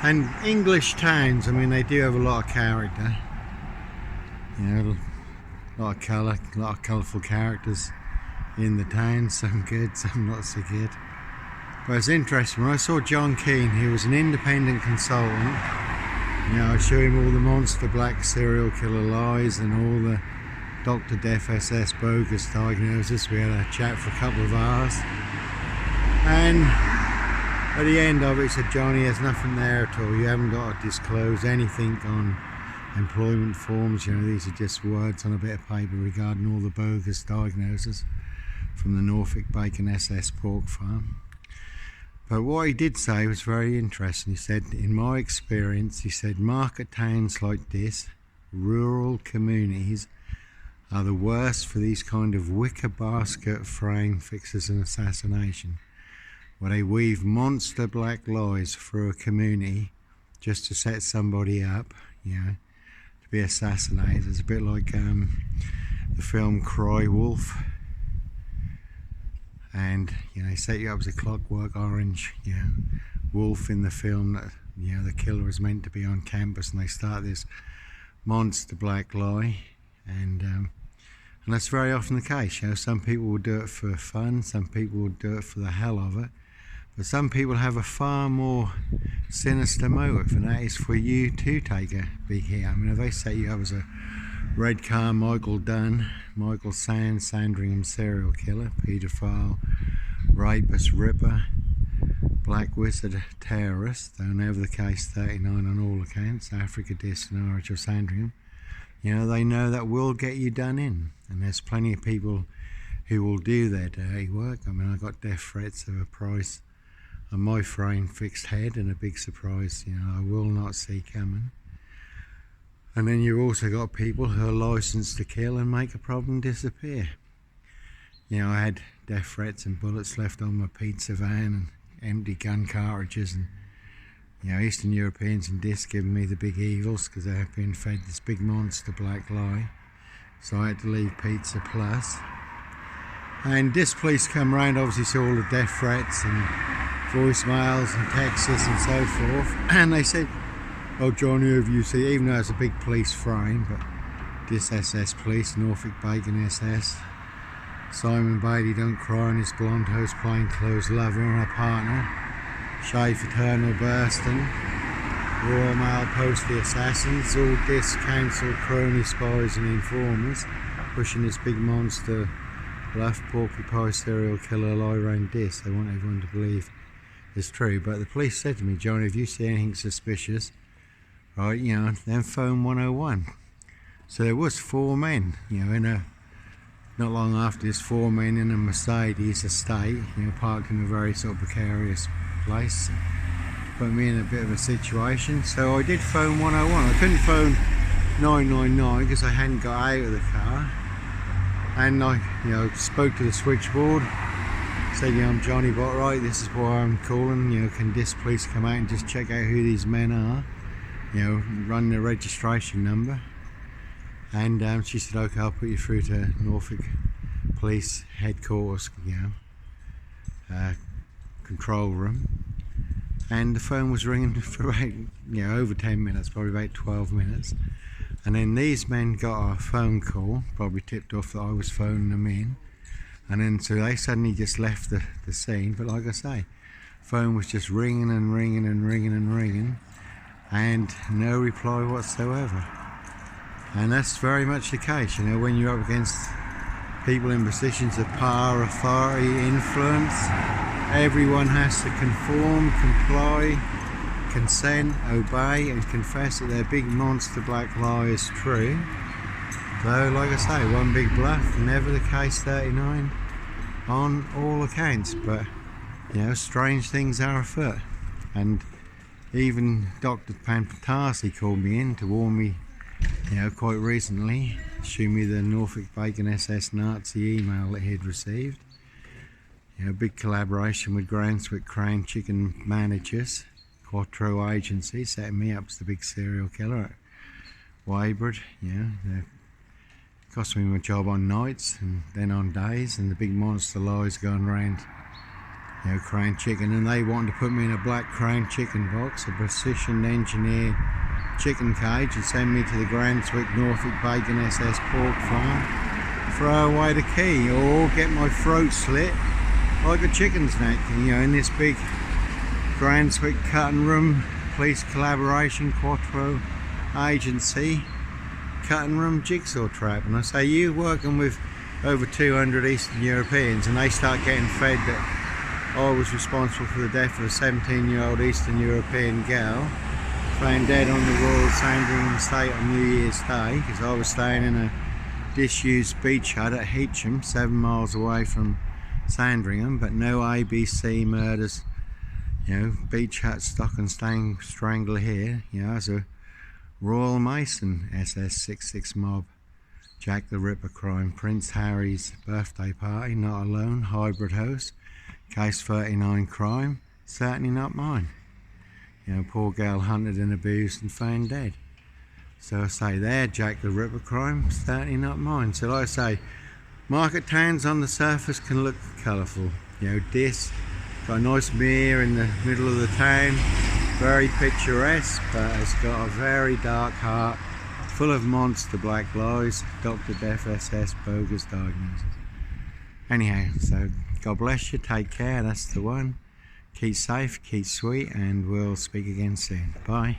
And English towns, I mean, they do have a lot of character. You know, a lot of colour, a lot of colourful characters in the town. Some good, some not so good. But it's interesting, when I saw John Keane, he was an independent consultant. You know, I show him all the Monster Black serial killer lies and all the Dr. Death SS bogus diagnosis. We had a chat for a couple of hours. And at the end of it, he said, Johnny, there's nothing there at all. You haven't got to disclose anything on employment forms. You know, these are just words on a bit of paper regarding all the bogus diagnoses from the Norfolk Bacon SS pork farm. But what he did say was very interesting. He said, in my experience, he said, market towns like this, rural communities, are the worst for these kind of wicker basket frame fixers and assassination, where they weave monster black lies through a community just to set somebody up, you know, to be assassinated. It's a bit like the film Cry Wolf. And, you know, they set you up as a Clockwork Orange, you know, wolf in the film that, you know, the killer is meant to be on campus, and they start this monster black lie. And that's very often the case. You know, some people will do it for fun, some people will do it for the hell of it, but some people have a far more sinister motive, and that is for you to take a big hit. I mean, if they set you up as a Red Car Michael Dunn, Michael Sandringham serial killer, paedophile, rapist, ripper, black wizard, terrorist, though never the case 39 on all accounts, Africa, Dis and Norwich or Sandringham, you know, they know that will get you done in. And there's plenty of people who will do their dirty work. I mean, I got death threats of a price on my frame fixed head, and a big surprise, you know, I will not see coming. And then you've also got people who are licensed to kill and make a problem disappear. You know, I had death threats and bullets left on my pizza van and empty gun cartridges, and, you know, Eastern Europeans and Dis giving me the big evils because they have been fed this big monster black lie. So I had to leave Pizza Plus. And Dis police come round, obviously saw all the death threats and voicemails and texts and so forth. And they said, oh, Johnny, have you seen, even though it's a big police frame, but this SS police, Norfolk Bacon SS, Simon Bailey don't cry on his blonde host plainclothes lover and her partner, Shave Eternal Burston, Royal Mail Postie assassins, all Dis council crony spies and informers, pushing this big monster bluff porcupine serial killer lie around Dis. They want everyone to believe it's true. But the police said to me, Johnny, if you see anything suspicious, right, you know, then phone 101. So there was 4 men, you know, not long after this, 4 men in a Mercedes estate, you know, parked in a very sort of precarious place. Put me in a bit of a situation. So I did phone 101. I couldn't phone 999 because I hadn't got out of the car. And I, you know, spoke to the switchboard. Said, you know, I'm Johnny Botwright, this is why I'm calling. You know, can Dis police come out and just check out who these men are? You know, run the registration number. And she said, okay, I'll put you through to Norfolk Police Headquarters, you know, control room. And the phone was ringing for about, you know, over 10 minutes, probably about 12 minutes. And then these men got a phone call, probably tipped off that I was phoning them in. And then so they suddenly just left the scene. But like I say, phone was just ringing and ringing and ringing and ringing, and no reply whatsoever. And that's very much the case, you know, when you're up against people in positions of power, authority, influence, everyone has to conform, comply, consent, obey and confess that their big monster black lie is true. Though, like I say, one big bluff, never the case 39 on all accounts. But, you know, strange things are afoot. And even Dr. Pantazi called me in to warn me, you know, quite recently, show me the Norfolk Bacon SS Nazi email that he had received. You know, big collaboration with Groundswick Crown Chicken managers, Quattro Agency, setting me up as the big serial killer at Weybridge. You know, cost me my job on nights and then on days, and the big monster lies going around you know, crown chicken, and they wanted to put me in a black crown chicken box, a precision engineered chicken cage, and send me to the Brunswick Norfolk Bacon SS pork farm, throw away the key, or get my throat slit like a chicken's neck, you know, in this big Brunswick cutting room, police collaboration, Quattro agency cutting room jigsaw trap. And I say, you working with over 200 Eastern Europeans, and they start getting fed that I was responsible for the death of a 17-year-old Eastern European girl found dead on the Royal Sandringham estate on New Year's Day, because I was staying in a disused beach hut at Heacham, 7 miles away from Sandringham. But no ABC murders, you know, beach hut stock and strangler here, you know, as a Royal Mason SS66 mob, Jack the Ripper crime, Prince Harry's birthday party, not alone, hybrid host, case 39 crime, certainly not mine. You know, poor girl hunted and abused and found dead. So I say there, Jack the Ripper crime, certainly not mine. So like I say, market towns on the surface can look colourful. You know, this got a nice mere in the middle of the town, very picturesque, but it's got a very dark heart, full of monster black lies, Dr. Death SS bogus diagnosis. Anyhow, so God bless you, take care, that's the one. Keep safe, keep sweet, and we'll speak again soon. Bye.